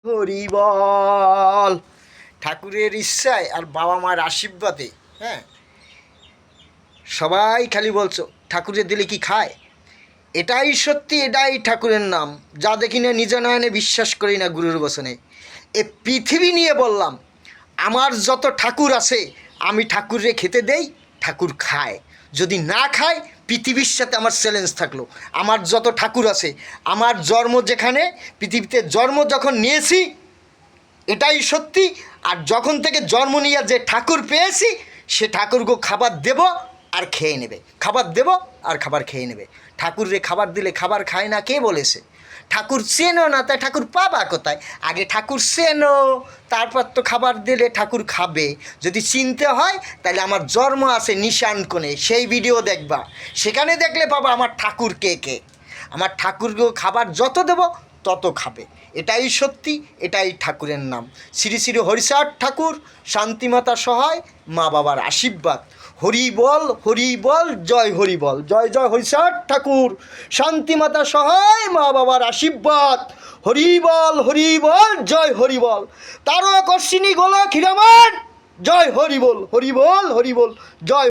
হরি বল। ঠাকুরের ইচ্ছায় আর বাবা মায়ের আশীর্বাদে হ্যাঁ সবাই খালি বলছো ঠাকুরের দিলে কি খায়। এটাই সত্যি, এটাই ঠাকুরের নাম, যা দেখি না নিজ নয়নে বিশ্বাস করি না গুরুর বচনে। এ পৃথিবী নিয়ে বললাম, আমার যত ঠাকুর আছে আমি ঠাকুরে খেতে দেই, ঠাকুর খায়। যদি না খায় পৃথিবীর সাথে আমার চ্যালেঞ্জ থাকলো। আমার যত ঠাকুর আছে, আমার জন্ম যেখানে পৃথিবীতে জন্ম যখন নিয়েছি এটাই সত্যি। আর যখন থেকে জন্ম নিয়ে যে ঠাকুর পেয়েছি সে ঠাকুরকে খাবার দেব আর খেয়ে নেবে, খাবার দেব আর খাবার খেয়ে নেবে। ঠাকুররে খাবার দিলে খাবার খায় না কে বলেছে? ঠাকুর চেনো না তাই ঠাকুর পাবা কোথায়? আগে ঠাকুর চেনো, তারপর তো খাবার দিলে ঠাকুর খাবে। যদি চিনতে হয় তাহলে আমার জন্ম আছে নিশান কোণে, সেই ভিডিও দেখবা, সেখানে দেখলে পাবা আমার ঠাকুর কে কে। আমার ঠাকুরকে খাবার যত দেব তত খাবে। এটাই সত্যি, এটাই ঠাকুরের নাম। শ্রী শ্রী হরিচাঁদ ঠাকুর, শান্তিমাতা সহায়, মা বাবার আশীর্বাদ। হরি বল, জয় হরি বল, জয় জয় হরিচাঁদ ঠাকুর, শান্তিমাতা সহায়, মা বাবার আশীর্বাদ। হরি বল, জয় হরি বল। তারকর্ষিণী গোলক হীরামান, জয় হরি বল, জয়।